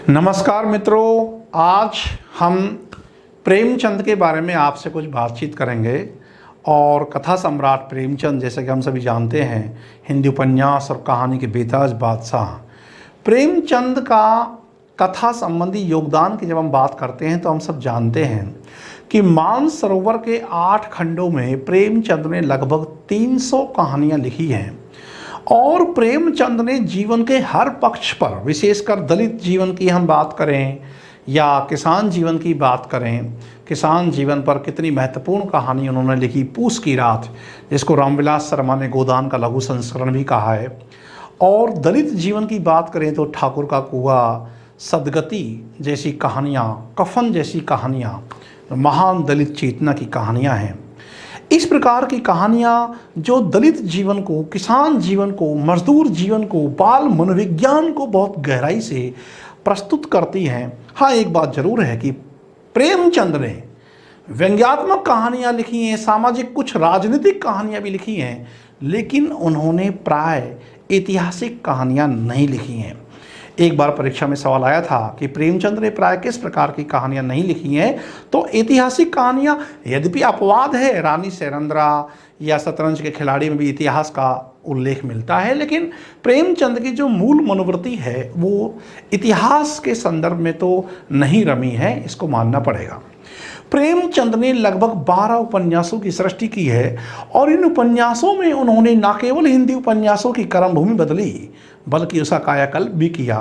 नमस्कार मित्रों, आज हम प्रेमचंद के बारे में आपसे कुछ बातचीत करेंगे। और कथा सम्राट प्रेमचंद, जैसे कि हम सभी जानते हैं, हिंदी उपन्यास और कहानी के बेताज बादशाह प्रेमचंद का कथा संबंधी योगदान की जब हम बात करते हैं तो हम सब जानते हैं कि मानसरोवर के 8 खंडों में प्रेमचंद ने लगभग 300 कहानियाँ लिखी हैं। और प्रेमचंद ने जीवन के हर पक्ष पर, विशेषकर दलित जीवन की हम बात करें या किसान जीवन की बात करें, किसान जीवन पर कितनी महत्वपूर्ण कहानी उन्होंने लिखी। पूस की रात, जिसको रामविलास शर्मा ने गोदान का लघु संस्करण भी कहा है। और दलित जीवन की बात करें तो ठाकुर का कुआं, सदगति जैसी कहानियाँ, कफन जैसी कहानियाँ महान दलित चेतना की कहानियाँ हैं। इस प्रकार की कहानियाँ जो दलित जीवन को, किसान जीवन को, मजदूर जीवन को, बाल मनोविज्ञान को बहुत गहराई से प्रस्तुत करती हैं। हाँ, एक बात जरूर है कि प्रेमचंद ने व्यंग्यात्मक कहानियाँ लिखी हैं, सामाजिक कुछ राजनीतिक कहानियाँ भी लिखी हैं, लेकिन उन्होंने प्राय ऐतिहासिक कहानियाँ नहीं लिखी हैं। एक बार परीक्षा में सवाल आया था कि प्रेमचंद ने प्राय किस प्रकार की कहानियां नहीं लिखी हैं, तो ऐतिहासिक कहानियां, यद्यपि अपवाद है, रानी सैरंद्रा या शतरंज के खिलाड़ी में भी इतिहास का उल्लेख मिलता है, लेकिन प्रेमचंद की जो मूल मनोवृत्ति है वो इतिहास के संदर्भ में तो नहीं रमी है, इसको मानना पड़ेगा। प्रेमचंद ने लगभग 12 उपन्यासों की सृष्टि की है और इन उपन्यासों में उन्होंने न केवल हिंदी उपन्यासों की कर्मभूमि बदली, बल्कि उसका कायाकल्प भी किया।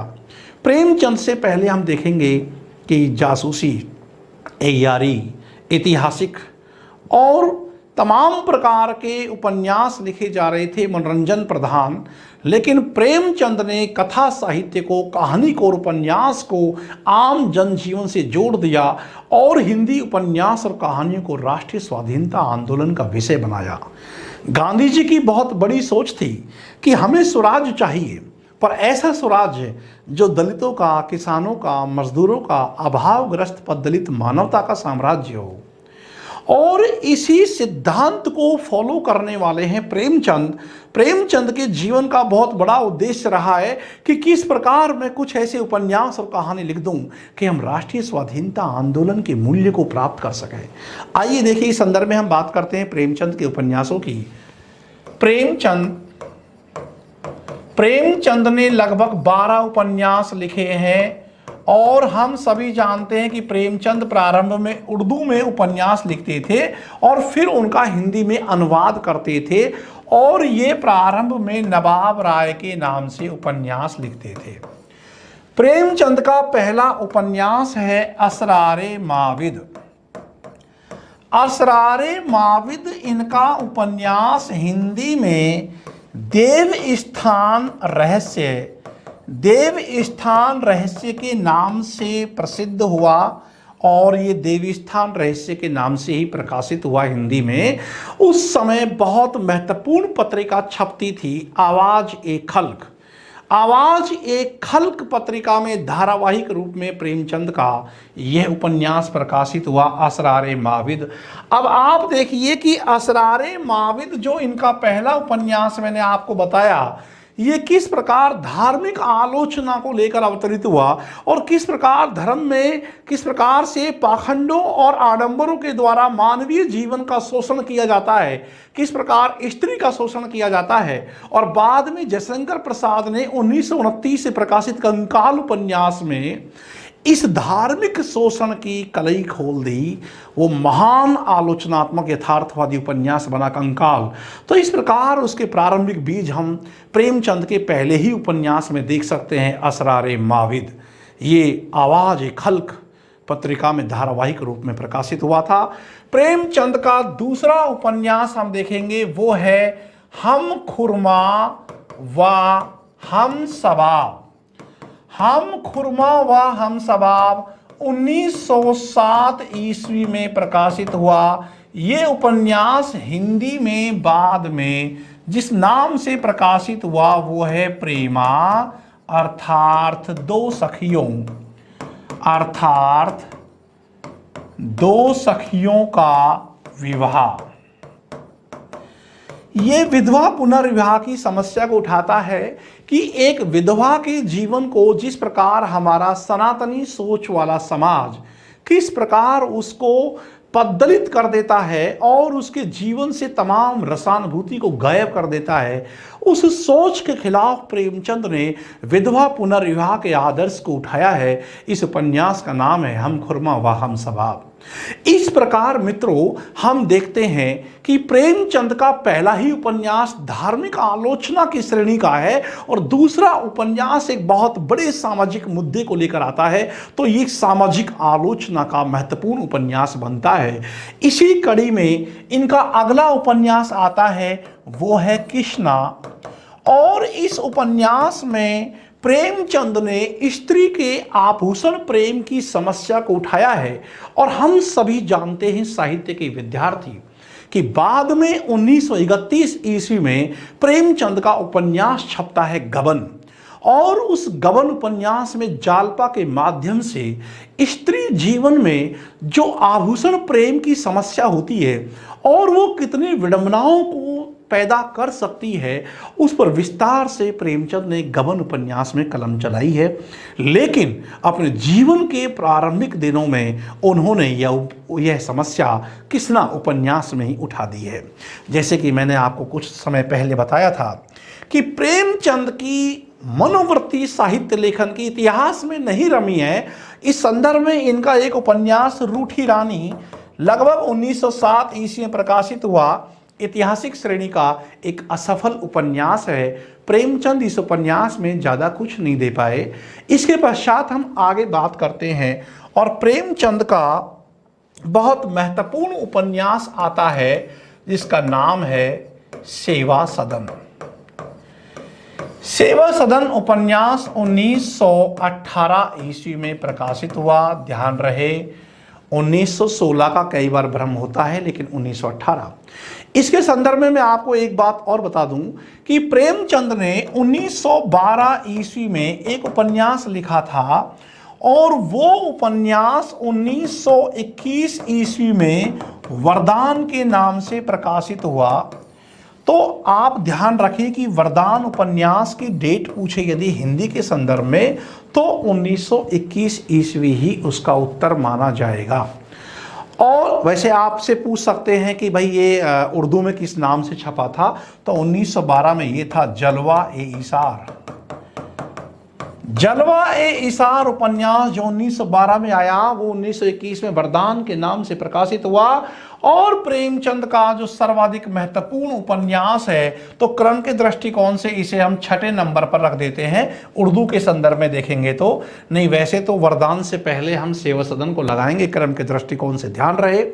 प्रेमचंद से पहले हम देखेंगे कि जासूसी, यारी, ऐतिहासिक और तमाम प्रकार के उपन्यास लिखे जा रहे थे, मनोरंजन प्रधान। लेकिन प्रेमचंद ने कथा साहित्य को, कहानी को और उपन्यास को आम जनजीवन से जोड़ दिया और हिंदी उपन्यास और कहानियों को राष्ट्रीय स्वाधीनता आंदोलन का विषय बनाया। गांधी जी की बहुत बड़ी सोच थी कि हमें स्वराज चाहिए, पर ऐसा स्वराज जो दलितों का, किसानों का, मजदूरों का, अभावग्रस्त पर दलित मानवता का साम्राज्य हो। और इसी सिद्धांत को फॉलो करने वाले हैं प्रेमचंद। प्रेमचंद के जीवन का बहुत बड़ा उद्देश्य रहा है कि किस प्रकार मैं कुछ ऐसे उपन्यास और कहानी लिख दूं कि हम राष्ट्रीय स्वाधीनता आंदोलन के मूल्य को प्राप्त कर सकें। आइए देखिए, इस संदर्भ में हम बात करते हैं प्रेमचंद के उपन्यासों की। प्रेमचंद ने लगभग 12 उपन्यास लिखे हैं और हम सभी जानते हैं कि प्रेमचंद प्रारंभ में उर्दू में उपन्यास लिखते थे और फिर उनका हिंदी में अनुवाद करते थे, और ये प्रारंभ में नवाब राय के नाम से उपन्यास लिखते थे। प्रेमचंद का पहला उपन्यास है असरारे माविद। असरारे माविद इनका उपन्यास हिंदी में देव स्थान रहस्य के नाम से प्रसिद्ध हुआ, और ये देवस्थान रहस्य के नाम से ही प्रकाशित हुआ हिंदी में। उस समय बहुत महत्वपूर्ण पत्रिका छपती थी, आवाज ए खल्क। आवाज ए खल्क पत्रिका में धारावाहिक रूप में प्रेमचंद का यह उपन्यास प्रकाशित हुआ, असरारे माविद। अब आप देखिए कि असरारे माविद जो इनका पहला उपन्यास मैंने आपको बताया, ये किस प्रकार धार्मिक आलोचना को लेकर अवतरित हुआ और किस प्रकार धर्म में किस प्रकार से पाखंडों और आडंबरों के द्वारा मानवीय जीवन का शोषण किया जाता है, किस प्रकार स्त्री का शोषण किया जाता है। और बाद में जयशंकर प्रसाद ने 1929 से प्रकाशित कंकाल उपन्यास में इस धार्मिक शोषण की कलई खोल दी। वो महान आलोचनात्मक यथार्थवादी उपन्यास बना कंकाल। तो इस प्रकार उसके प्रारंभिक बीज हम प्रेमचंद के पहले ही उपन्यास में देख सकते हैं, असरारे माविद। ये आवाज ए खल्क पत्रिका में धारावाहिक रूप में प्रकाशित हुआ था। प्रेमचंद का दूसरा उपन्यास हम देखेंगे, वो है हम खुरमा व हम सबाब। हम खुरमा व हम सबाब 1907 ईस्वी में प्रकाशित हुआ। ये उपन्यास हिंदी में बाद में जिस नाम से प्रकाशित हुआ वो है प्रेमा, अर्थात दो सखियों का विवाह। ये विधवा पुनर्विवाह की समस्या को उठाता है कि एक विधवा के जीवन को जिस प्रकार हमारा सनातनी सोच वाला समाज किस प्रकार उसको पद्दलित कर देता है और उसके जीवन से तमाम रसानुभूति को गायब कर देता है, उस सोच के खिलाफ प्रेमचंद ने विधवा पुनर्विवाह के आदर्श को उठाया है। इस उपन्यास का नाम है हम खुरमा व हम सबाब। इस प्रकार मित्रों हम देखते हैं कि प्रेमचंद का पहला ही उपन्यास धार्मिक आलोचना की श्रेणी का है और दूसरा उपन्यास एक बहुत बड़े सामाजिक मुद्दे को लेकर आता है, तो ये सामाजिक आलोचना का महत्वपूर्ण उपन्यास बनता है। इसी कड़ी में इनका अगला उपन्यास आता है, वो है कृष्णा। और इस उपन्यास में प्रेमचंद ने स्त्री के आभूषण प्रेम की समस्या को उठाया है। और हम सभी जानते हैं साहित्य के विद्यार्थी कि बाद में 1931 ईस्वी में प्रेमचंद का उपन्यास छपता है गबन। और उस गबन उपन्यास में जालपा के माध्यम से स्त्री जीवन में जो आभूषण प्रेम की समस्या होती है और वो कितनी विडंबनाओं को पैदा कर सकती है, उस पर विस्तार से प्रेमचंद ने गबन उपन्यास में कलम चलाई है। लेकिन अपने जीवन के प्रारंभिक दिनों में उन्होंने यह समस्या कृष्णा उपन्यास में ही उठा दी है। जैसे कि मैंने आपको कुछ समय पहले बताया था कि प्रेमचंद की मनोवृत्ति साहित्य लेखन के इतिहास में नहीं रमी है। इस संदर्भ में इनका एक उपन्यास रूठी रानी लगभग 1907 ईस्वी में प्रकाशित हुआ ऐतिहासिक श्रेणी का एक असफल उपन्यास है। प्रेमचंद इस उपन्यास में ज़्यादा कुछ नहीं दे पाए। इसके पश्चात हम आगे बात करते हैं और प्रेमचंद का बहुत महत्वपूर्ण उपन्यास आता है जिसका नाम है सेवा सदन। सेवा सदन उपन्यास 1918 ईस्वी में प्रकाशित हुआ। ध्यान रहे 1916 का कई बार भ्रम होता है, लेकिन 1918। इसके संदर्भ में मैं आपको एक बात और बता दूं कि प्रेमचंद ने 1912 ईस्वी में एक उपन्यास लिखा था और वो उपन्यास 1921 ईस्वी में वरदान के नाम से प्रकाशित हुआ। तो आप ध्यान रखें कि वरदान उपन्यास की डेट पूछे यदि हिंदी के संदर्भ में तो 1921 ईस्वी ही उसका उत्तर माना जाएगा। और वैसे आपसे पूछ सकते हैं कि भाई ये उर्दू में किस नाम से छपा था, तो 1912 में ये था जलवा ए इसार। जलवा ए इसार उपन्यास जो 1912 में आया वो 1921 में वरदान के नाम से प्रकाशित हुआ। और प्रेमचंद का जो सर्वाधिक महत्वपूर्ण उपन्यास है, तो क्रम के दृष्टिकोण से इसे हम 6ठे नंबर पर रख देते हैं उर्दू के संदर्भ में देखेंगे तो। नहीं, वैसे तो वरदान से पहले हम सेवा सदन को लगाएंगे क्रम के दृष्टिकोण से, ध्यान रहे।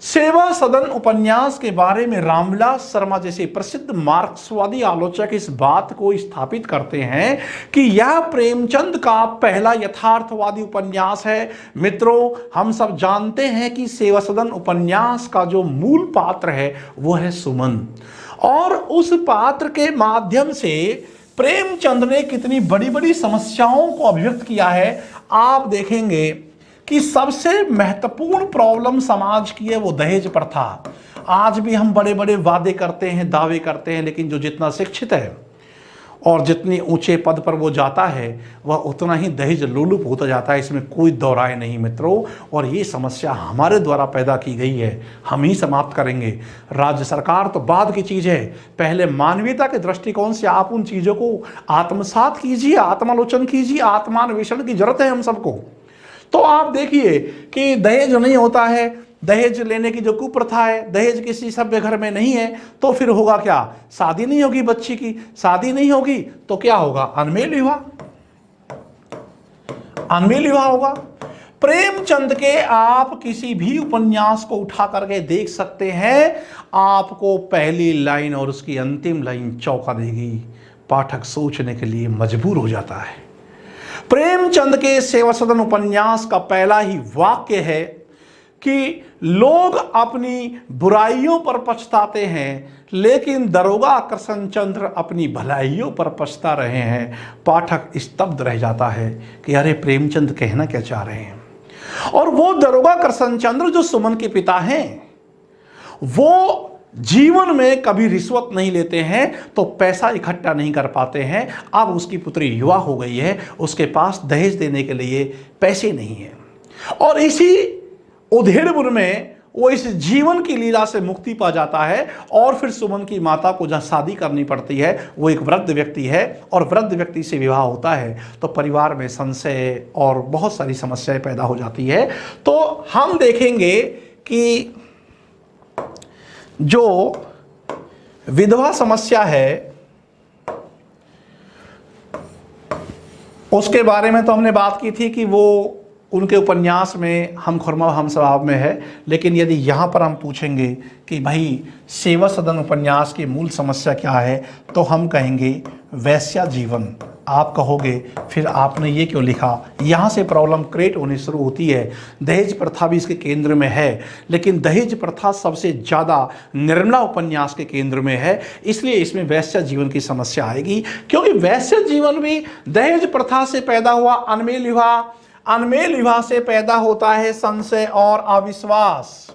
सेवा सदन उपन्यास के बारे में रामविलास शर्मा जैसे प्रसिद्ध मार्क्सवादी आलोचक इस बात को स्थापित करते हैं कि यह प्रेमचंद का पहला यथार्थवादी उपन्यास है। मित्रों, हम सब जानते हैं कि सेवा सदन उपन्यास का जो मूल पात्र है वो है सुमन, और उस पात्र के माध्यम से प्रेमचंद ने कितनी बड़ी बड़ी समस्याओं को अभिव्यक्त किया है। आप देखेंगे कि सबसे महत्वपूर्ण प्रॉब्लम समाज की है वो दहेज प्रथा। आज भी हम बड़े बड़े वादे करते हैं, दावे करते हैं, लेकिन जो जितना शिक्षित है और जितनी ऊंचे पद पर वो जाता है वह उतना ही दहेज लोलुप होता जाता है, इसमें कोई दो राय नहीं मित्रों। और ये समस्या हमारे द्वारा पैदा की गई है, हम ही समाप्त करेंगे। राज्य सरकार तो बाद की चीज़ है, पहले मानवीयता के दृष्टिकोण से आप उन चीज़ों को आत्मसात कीजिए, आत्मालोचन कीजिए, आत्मान्वेषण की जरूरत है हम सबको। तो आप देखिए कि दहेज नहीं होता है, दहेज लेने की जो कुप्रथा है, दहेज किसी सभ्य घर में नहीं है, तो फिर होगा क्या? शादी नहीं होगी बच्ची की, शादी नहीं होगी तो क्या होगा? अनमेल विवाह, अनमेल विवाह होगा। प्रेमचंद के आप किसी भी उपन्यास को उठा करके देख सकते हैं, आपको पहली लाइन और उसकी अंतिम लाइन चौंका देगी, पाठक सोचने के लिए मजबूर हो जाता है। प्रेमचंद के सेवा सदन उपन्यास का पहला ही वाक्य है कि लोग अपनी बुराइयों पर पछताते हैं, लेकिन दरोगा कृष्णचंद्र अपनी भलाइयों पर पछता रहे हैं। पाठक स्तब्ध रह जाता है कि अरे प्रेमचंद कहना क्या चाह रहे हैं। और वो दरोगा कृष्णचंद्र जो सुमन के पिता हैं, वो जीवन में कभी रिश्वत नहीं लेते हैं तो पैसा इकट्ठा नहीं कर पाते हैं। अब उसकी पुत्री युवा हो गई है, उसके पास दहेज देने के लिए पैसे नहीं है, और इसी उधेड़बुन में वो इस जीवन की लीला से मुक्ति पा जाता है। और फिर सुमन की माता को जहाँ शादी करनी पड़ती है, वो एक वृद्ध व्यक्ति है और वृद्ध व्यक्ति से विवाह होता है, तो परिवार में संशय और बहुत सारी समस्याएं पैदा हो जाती है। तो हम देखेंगे कि जो विधवा समस्या है उसके बारे में तो हमने बात की थी कि वो उनके उपन्यास में हम खुरमा हम सवाब में है। लेकिन यदि यहाँ पर हम पूछेंगे कि भाई सेवा सदन उपन्यास की मूल समस्या क्या है, तो हम कहेंगे वैश्या जीवन। आप कहोगे फिर आपने ये क्यों लिखा, यहाँ से प्रॉब्लम क्रिएट होनी शुरू होती है। दहेज प्रथा भी इसके केंद्र में है, लेकिन दहेज प्रथा सबसे ज़्यादा निर्मला उपन्यास के केंद्र में है, इसलिए इसमें वैश्या जीवन की समस्या आएगी। क्योंकि वैश्या जीवन भी दहेज प्रथा से पैदा हुआ अनमेल विवाह, अनमेल विवाह से पैदा होता है संशय और अविश्वास,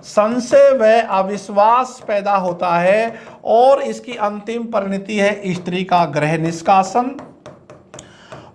संशय व अविश्वास पैदा होता है, और इसकी अंतिम परिणति है स्त्री का गृह निष्कासन,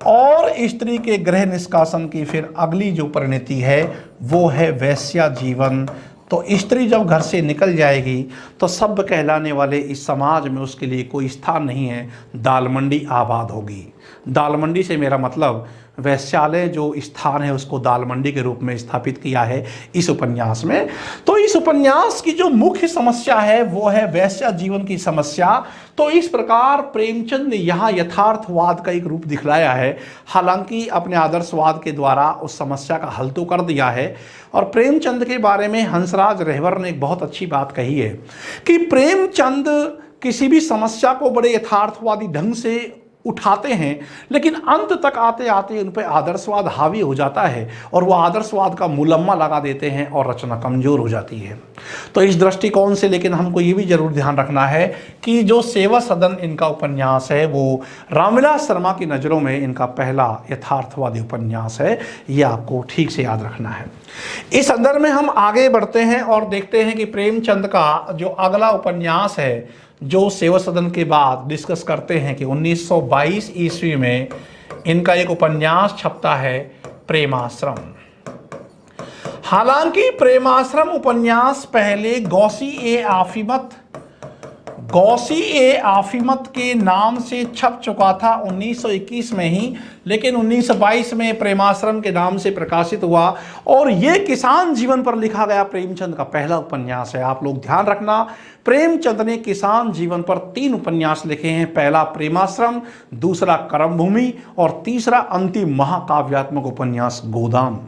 और स्त्री के गृह निष्कासन की फिर अगली जो परिणति है वो है वैश्या जीवन। तो स्त्री जब घर से निकल जाएगी तो सब कहलाने वाले इस समाज में उसके लिए कोई स्थान नहीं है, दाल मंडी आबाद होगी। दाल मंडी से मेरा मतलब वैश्यालय जो स्थान है उसको दाल मंडी के रूप में स्थापित किया है इस उपन्यास में। तो इस उपन्यास की जो मुख्य समस्या है वो है वैश्या जीवन की समस्या। तो इस प्रकार प्रेमचंद ने यहाँ यथार्थवाद का एक रूप दिखलाया है, हालांकि अपने आदर्शवाद के द्वारा उस समस्या का हल तो कर दिया है। और प्रेमचंद के बारे में हंसराज रहवर ने एक बहुत अच्छी बात कही है कि प्रेमचंद किसी भी समस्या को बड़े यथार्थवादी ढंग से उठाते हैं, लेकिन अंत तक आते आते उन पर आदर्शवाद हावी हो जाता है और वो आदर्शवाद का मुलम्मा लगा देते हैं और रचना कमजोर हो जाती है। तो इस दृष्टिकोण से लेकिन हमको ये भी जरूर ध्यान रखना है कि जो सेवा सदन इनका उपन्यास है वो रामविलास शर्मा की नज़रों में इनका पहला यथार्थवादी उपन्यास है, ये आपको ठीक से याद रखना है। इस संदर्भ में हम आगे बढ़ते हैं और देखते हैं कि प्रेमचंद का जो अगला उपन्यास है जो सेवा सदन के बाद डिस्कस करते हैं कि 1922 ईस्वी में इनका एक उपन्यास छपता है प्रेमाश्रम। हालांकि प्रेमाश्रम उपन्यास पहले गौसी ए आफिमत के नाम से छप चुका था 1921 में ही, लेकिन 1922 में प्रेमाश्रम के नाम से प्रकाशित हुआ और ये किसान जीवन पर लिखा गया प्रेमचंद का पहला उपन्यास है। आप लोग ध्यान रखना, प्रेमचंद ने किसान जीवन पर 3 उपन्यास लिखे हैं, पहला प्रेमाश्रम, दूसरा कर्मभूमि और तीसरा अंतिम महाकाव्यात्मक उपन्यास गोदान।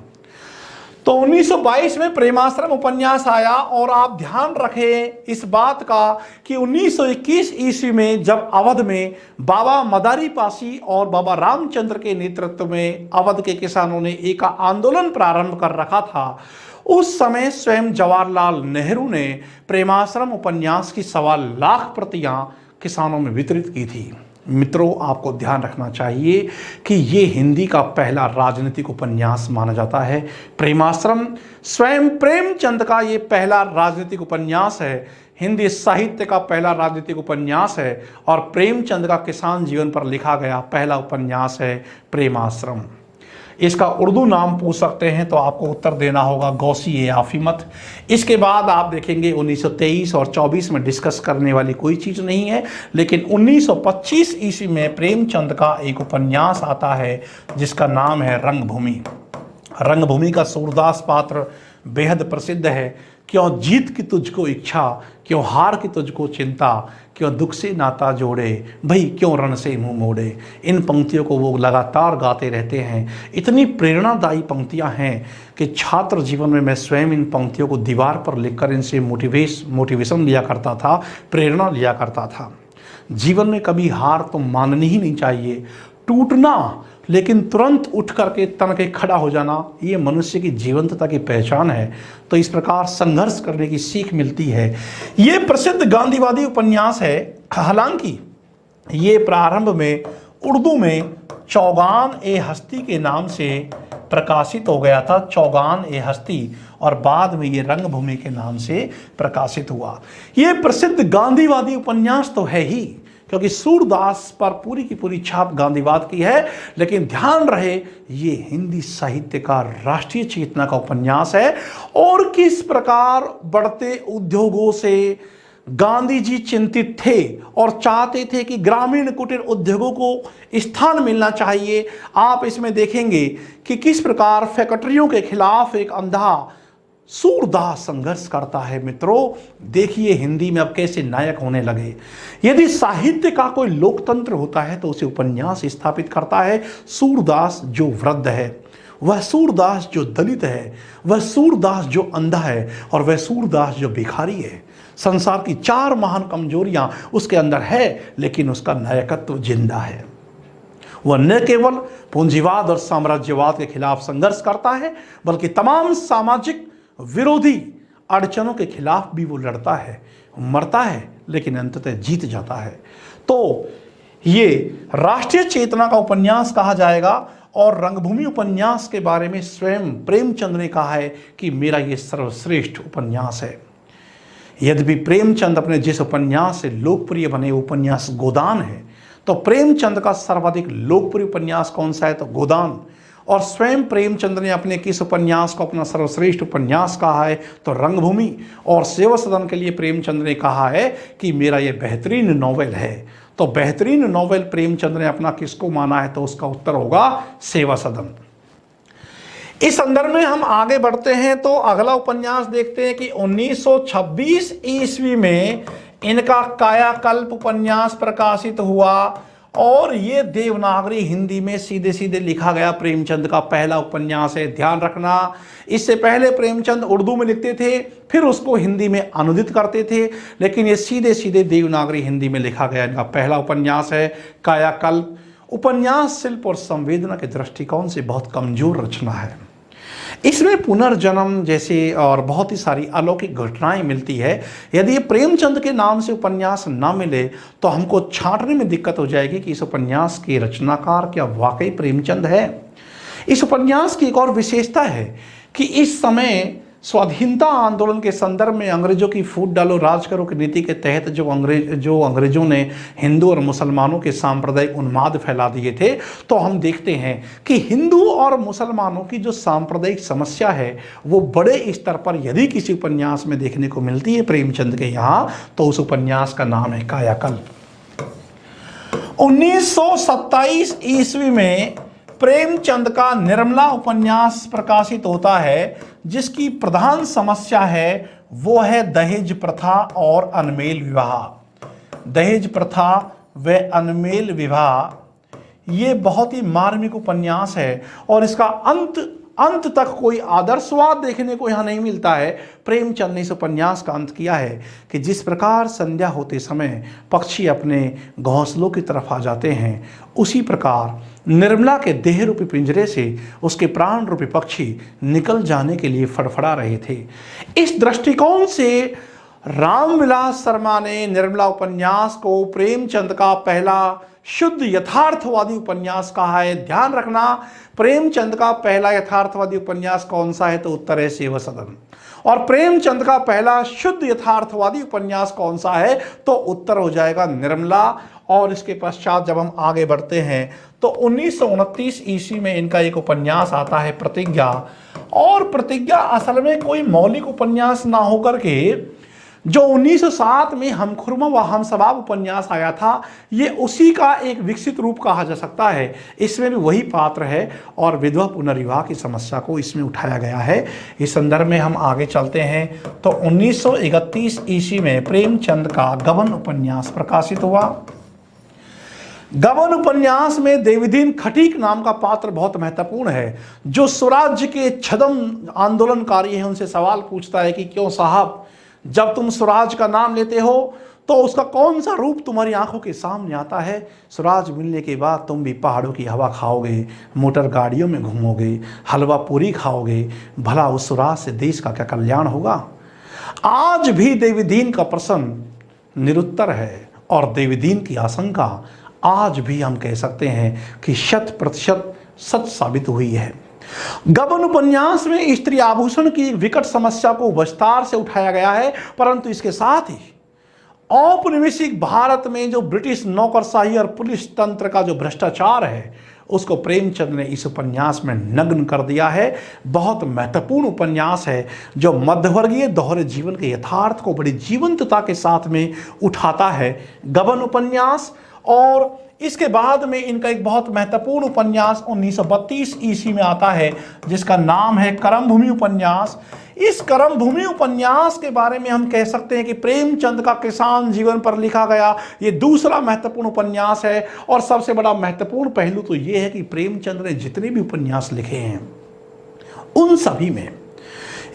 तो 1922 में प्रेमाश्रम उपन्यास आया और आप ध्यान रखें इस बात का कि 1921 ईस्वी में जब अवध में बाबा मदारी पासी और बाबा रामचंद्र के नेतृत्व में अवध के किसानों ने एक आंदोलन प्रारंभ कर रखा था, उस समय स्वयं जवाहरलाल नेहरू ने प्रेमाश्रम उपन्यास की 1.25 लाख प्रतियां किसानों में वितरित की थी। मित्रों, आपको ध्यान रखना चाहिए कि ये हिंदी का पहला राजनीतिक उपन्यास माना जाता है। प्रेमाश्रम स्वयं प्रेमचंद का ये पहला राजनीतिक उपन्यास है, हिंदी साहित्य का पहला राजनीतिक उपन्यास है और प्रेमचंद का किसान जीवन पर लिखा गया पहला उपन्यास है प्रेमाश्रम। इसका उर्दू नाम पूछ सकते हैं तो आपको उत्तर देना होगा गौसी ए आफिमत। इसके बाद आप देखेंगे 1923 और 24 में डिस्कस करने वाली कोई चीज़ नहीं है, लेकिन 1925 ईस्वी में प्रेमचंद का एक उपन्यास आता है जिसका नाम है रंगभूमि। रंगभूमि का सूरदास पात्र बेहद प्रसिद्ध है। क्यों जीत की तुझको इच्छा, क्यों हार की तुझको चिंता, क्यों दुख से नाता जोड़े, भाई क्यों रण से मुंह मोड़े। इन पंक्तियों को वो लगातार गाते रहते हैं। इतनी प्रेरणादायी पंक्तियां हैं कि छात्र जीवन में मैं स्वयं इन पंक्तियों को दीवार पर लिखकर इनसे मोटिवेशन लिया करता था, प्रेरणा लिया करता था। जीवन में कभी हार तो माननी ही नहीं चाहिए, टूटना लेकिन तुरंत उठ करके तन के खड़ा हो जाना, ये मनुष्य की जीवंतता की पहचान है। तो इस प्रकार संघर्ष करने की सीख मिलती है। ये प्रसिद्ध गांधीवादी उपन्यास है। हालांकि ये प्रारंभ में उर्दू में चौगान ए हस्ती के नाम से प्रकाशित हो गया था, चौगान ए हस्ती, और बाद में ये रंगभूमि के नाम से प्रकाशित हुआ। ये प्रसिद्ध गांधीवादी उपन्यास तो है ही, क्योंकि सूरदास पर पूरी की पूरी छाप गांधीवाद की है, लेकिन ध्यान रहे ये हिंदी साहित्य का राष्ट्रीय चेतना का उपन्यास है। और किस प्रकार बढ़ते उद्योगों से गांधी जी चिंतित थे और चाहते थे कि ग्रामीण कुटीर उद्योगों को स्थान मिलना चाहिए। आप इसमें देखेंगे कि किस प्रकार फैक्ट्रियों के खिलाफ एक अंधा सूरदास संघर्ष करता है। मित्रों देखिए हिंदी में अब कैसे नायक होने लगे। यदि साहित्य का कोई लोकतंत्र होता है तो उसे उपन्यास स्थापित करता है। सूरदास जो वृद्ध है, वह सूरदास जो दलित है, वह सूरदास जो अंधा है, और वह सूरदास जो भिखारी है। संसार की 4 महान कमजोरियां उसके अंदर है, लेकिन उसका नायकत्व जिंदा है। वह न केवल पूंजीवाद और साम्राज्यवाद के खिलाफ संघर्ष करता है, बल्कि तमाम सामाजिक विरोधी अड़चनों के खिलाफ भी वो लड़ता है, मरता है, लेकिन अंततः जीत जाता है। तो ये राष्ट्रीय चेतना का उपन्यास कहा जाएगा। और रंगभूमि उपन्यास के बारे में स्वयं प्रेमचंद ने कहा है कि मेरा ये सर्वश्रेष्ठ उपन्यास है। यद्यपि प्रेमचंद अपने जिस उपन्यास से लोकप्रिय बने उपन्यास गोदान है, तो प्रेमचंद का सर्वाधिक लोकप्रिय उपन्यास कौन सा है? तो गोदान। और स्वयं प्रेमचंद ने अपने किस उपन्यास को अपना सर्वश्रेष्ठ उपन्यास कहा है? तो रंगभूमि। और सेवा सदन के लिए प्रेमचंद ने कहा है कि मेरा ये बेहतरीन नॉवेल है। तो बेहतरीन नॉवेल प्रेमचंद ने अपना किसको माना है? तो उसका उत्तर होगा सेवा सदन। इस संदर्भ में हम आगे बढ़ते हैं तो अगला उपन्यास देखते हैं कि 1926 ईस्वी में इनका कायाकल्प उपन्यास प्रकाशित हुआ, और ये देवनागरी हिंदी में सीधे सीधे लिखा गया प्रेमचंद का पहला उपन्यास है। ध्यान रखना, इससे पहले प्रेमचंद उर्दू में लिखते थे, फिर उसको हिंदी में अनुदित करते थे, लेकिन ये सीधे सीधे देवनागरी हिंदी में लिखा गया इनका पहला उपन्यास है कायाकल्प। उपन्यास शिल्प और संवेदना के दृष्टिकोण से बहुत कमजोर रचना है। इसमें पुनर्जन्म जैसे और बहुत ही सारी अलौकिक घटनाएं मिलती है। यदि ये प्रेमचंद के नाम से उपन्यास ना मिले तो हमको छांटने में दिक्कत हो जाएगी कि इस उपन्यास के रचनाकार क्या वाकई प्रेमचंद है। इस उपन्यास की एक और विशेषता है कि इस समय स्वाधीनता आंदोलन के संदर्भ में अंग्रेजों की फूट डालो राज करो की नीति के तहत जो अंग्रेजों ने हिंदू और मुसलमानों के सांप्रदायिक उन्माद फैला दिए थे, तो हम देखते हैं कि हिंदू और मुसलमानों की जो सांप्रदायिक समस्या है वो बड़े स्तर पर यदि किसी उपन्यास में देखने को मिलती है प्रेमचंद के यहाँ, तो उस उपन्यास का नाम है कायाकल्प। 1927 ईस्वी में प्रेमचंद का निर्मला उपन्यास प्रकाशित होता है, जिसकी प्रधान समस्या है वो है दहेज प्रथा और अनमेल विवाह। दहेज प्रथा व अनमेल विवाह ये बहुत ही मार्मिक उपन्यास है, और इसका अंत तक कोई आदर्शवाद देखने को यहाँ नहीं मिलता है। प्रेमचंद ने इस उपन्यास का अंत किया है कि जिस प्रकार संध्या होते समय पक्षी अपने घोंसलों की तरफ आ जाते हैं, उसी प्रकार निर्मला के देह रूपी पिंजरे से उसके प्राण रूपी पक्षी निकल जाने के लिए फड़फड़ा रहे थे। इस दृष्टिकोण से रामविलास शर्मा ने निर्मला उपन्यास को प्रेमचंद का पहला शुद्ध यथार्थवादी उपन्यास कहा है। ध्यान रखना, प्रेमचंद का पहला यथार्थवादी उपन्यास कौन सा है? तो उत्तर है सेवा सदन। और प्रेमचंद का पहला शुद्ध यथार्थवादी उपन्यास कौन सा है? तो उत्तर हो जाएगा निर्मला। और इसके पश्चात जब हम आगे बढ़ते हैं तो 1929 ईस्वी में इनका एक उपन्यास आता है प्रतिज्ञा। और प्रतिज्ञा असल में कोई मौलिक उपन्यास ना होकर के जो 1907 में हमखुरमा व हमसबाब उपन्यास आया था, ये उसी का एक विकसित रूप कहा जा सकता है। इसमें भी वही पात्र है और विधवा पुनर्विवाह की समस्या को इसमें उठाया गया है। इस संदर्भ में हम आगे चलते हैं तो 1931 ईस्वी में प्रेमचंद का गबन उपन्यास प्रकाशित हुआ। गबन उपन्यास में देवीदीन खटीक नाम का पात्र बहुत महत्वपूर्ण है, जो स्वराज्य के छदम आंदोलनकारी हैं। उनसे सवाल पूछता है कि क्यों साहब, जब तुम स्वराज का नाम लेते हो तो उसका कौन सा रूप तुम्हारी आंखों के सामने आता है? स्वराज मिलने के बाद तुम भी पहाड़ों की हवा खाओगे, मोटर गाड़ियों में घूमोगे, हलवा पूरी खाओगे, भला उस स्वराज से देश का क्या कल्याण होगा? आज भी देवीदीन का प्रश्न निरुत्तर है, और देवीदीन की आशंका आज भी हम कह सकते हैं कि 100% सच साबित हुई है। गबन उपन्यास में स्त्री आभूषण की एक विकट समस्या को विस्तार से उठाया गया है, परंतु इसके साथ ही औपनिवेशिक भारत में जो ब्रिटिश नौकरशाही और पुलिस तंत्र का जो भ्रष्टाचार है उसको प्रेमचंद ने इस उपन्यास में नग्न कर दिया है। बहुत महत्वपूर्ण उपन्यास है जो मध्यवर्गीय दोहरे जीवन के यथार्थ को बड़ी जीवंतता के साथ में उठाता है, गबन उपन्यास। और इसके बाद में इनका एक बहुत महत्वपूर्ण उपन्यास 1932 ईस्वी में आता है जिसका नाम है करमभूमि उपन्यास। इस करमभूमि उपन्यास के बारे में हम कह सकते हैं कि प्रेमचंद का किसान जीवन पर लिखा गया ये दूसरा महत्वपूर्ण उपन्यास है। और सबसे बड़ा महत्वपूर्ण पहलू तो ये है कि प्रेमचंद ने जितने भी उपन्यास लिखे हैं उन सभी में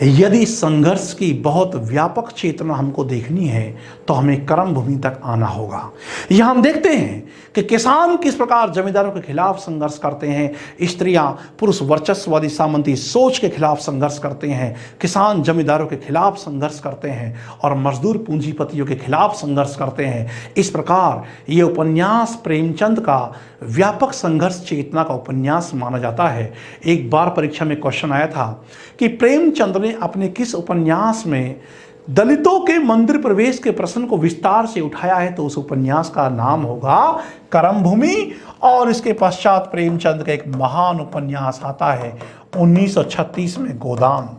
यदि संघर्ष की बहुत व्यापक चेतना हमको देखनी है तो हमें कर्मभूमि तक आना होगा। यह हम देखते हैं कि किसान किस प्रकार जमींदारों के खिलाफ संघर्ष करते हैं, स्त्रियां पुरुष वर्चस्ववादी सामंती सोच के खिलाफ संघर्ष करते हैं, किसान जमींदारों के खिलाफ संघर्ष करते हैं और मजदूर पूंजीपतियों के खिलाफ संघर्ष करते हैं। इस प्रकार ये उपन्यास प्रेमचंद का व्यापक संघर्ष चेतना का उपन्यास माना जाता है। एक बार परीक्षा में क्वेश्चन आया था कि प्रेमचंद ने अपने किस उपन्यास में दलितों के मंदिर प्रवेश के प्रश्न को विस्तार से उठाया है, तो उस उपन्यास का नाम होगा करमभूमि। और इसके पश्चात प्रेमचंद का एक महान उपन्यास आता है 1936 में गोदान।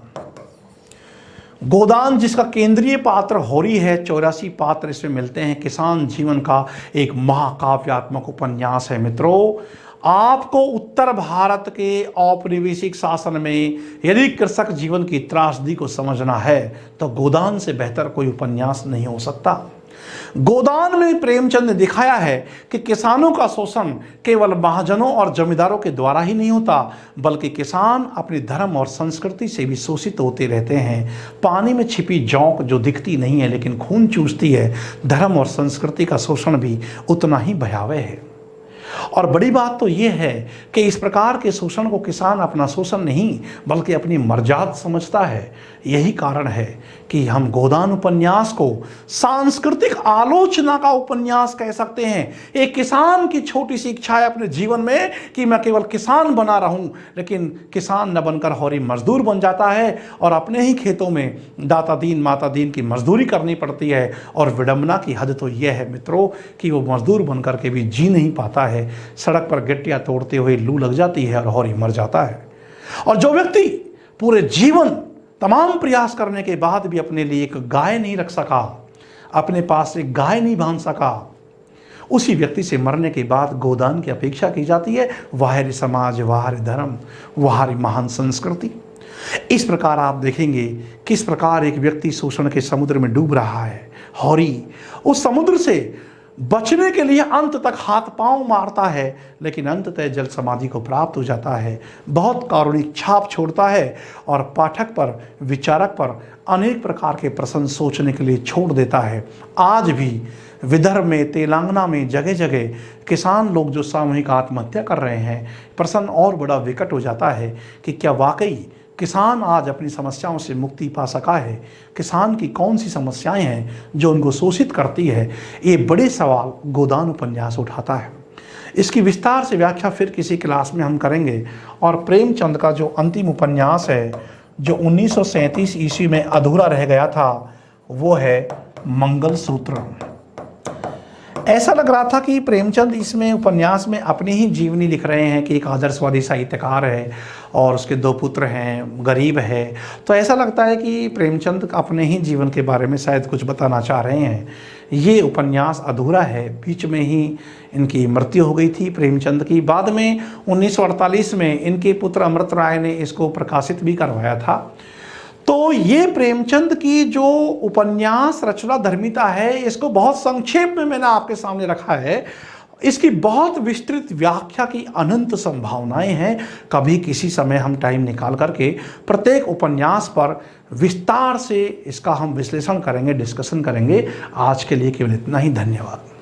गोदान जिसका केंद्रीय पात्र होरी है, 84 पात्र इसमें मिलते हैं। किसान जीवन का एक महाकाव्यात्मक उपन्यास है। मित्रों, आपको उत्तर भारत के औपनिवेशिक शासन में यदि कृषक जीवन की त्रासदी को समझना है तो गोदान से बेहतर कोई उपन्यास नहीं हो सकता। गोदान में प्रेमचंद ने दिखाया है कि किसानों का शोषण केवल महाजनों और जमींदारों के द्वारा ही नहीं होता, बल्कि किसान अपने धर्म और संस्कृति से भी शोषित होते रहते हैं। पानी में छिपी जौंक जो दिखती नहीं है लेकिन खून चूसती है, धर्म और संस्कृति का शोषण भी उतना ही भयावह है। और बड़ी बात तो यह है कि इस प्रकार के शोषण को किसान अपना शोषण नहीं बल्कि अपनी मर्यादा समझता है। यही कारण है कि हम गोदान उपन्यास को सांस्कृतिक आलोचना का उपन्यास कह सकते हैं। एक किसान की छोटी सी इच्छा है अपने जीवन में कि मैं केवल किसान बना रहूं, लेकिन किसान न बनकर हौरी मजदूर बन जाता है और अपने ही खेतों में दाता दीन माता दीन की मजदूरी करनी पड़ती है। और विडंबना की हद तो यह है मित्रों कि वो मजदूर बनकर के भी जी नहीं पाता है, सड़क पर गिट्टियां तोड़ते हुए लू लग जाती है और हौरी मर जाता है। और जो व्यक्ति पूरे जीवन तमाम प्रयास करने के बाद भी अपने लिए एक गाय नहीं रख सका, अपने पास एक गाय नहीं बांध सका, उसी व्यक्ति से मरने के बाद गोदान की अपेक्षा की जाती है। वाहरी समाज, वाहरी धर्म, वाहरी महान संस्कृति। इस प्रकार आप देखेंगे किस प्रकार एक व्यक्ति शोषण के समुद्र में डूब रहा है। हौरी उस समुद्र से बचने के लिए अंत तक हाथ पांव मारता है, लेकिन अंततः जल समाधि को प्राप्त हो जाता है। बहुत कारुणिक छाप छोड़ता है और पाठक पर, विचारक पर अनेक प्रकार के प्रश्न सोचने के लिए छोड़ देता है। आज भी विदर्भ में, तेलंगाना में जगह जगह किसान लोग जो सामूहिक आत्महत्या कर रहे हैं, प्रश्न और बड़ा विकट हो जाता है कि क्या वाकई किसान आज अपनी समस्याओं से मुक्ति पा सका है? किसान की कौन सी समस्याएं हैं जो उनको शोषित करती है? ये बड़े सवाल गोदान उपन्यास उठाता है। इसकी विस्तार से व्याख्या फिर किसी क्लास में हम करेंगे। और प्रेमचंद का जो अंतिम उपन्यास है जो 1937 ईस्वी में अधूरा रह गया था वो है मंगलसूत्र। ऐसा लग रहा था कि प्रेमचंद इसमें उपन्यास में अपनी ही जीवनी लिख रहे हैं कि एक आदर्शवादी साहित्यकार है और उसके 2 पुत्र हैं, गरीब है। तो ऐसा लगता है कि प्रेमचंद अपने ही जीवन के बारे में शायद कुछ बताना चाह रहे हैं। ये उपन्यास अधूरा है। बीच में ही इनकी मृत्यु हो गई थी प्रेमचंद की। बाद में 1948 में इनके पुत्र अमृत राय ने इसको प्रकाशित भी करवाया था। तो ये प्रेमचंद की जो उपन्यास रचना धर्मिता है, इसको बहुत संक्षेप में मैंने आपके सामने रखा है। इसकी बहुत विस्तृत व्याख्या की अनंत संभावनाएं हैं। कभी किसी समय हम टाइम निकाल करके प्रत्येक उपन्यास पर विस्तार से इसका हम विश्लेषण करेंगे, डिस्कशन करेंगे। आज के लिए केवल इतना ही। धन्यवाद।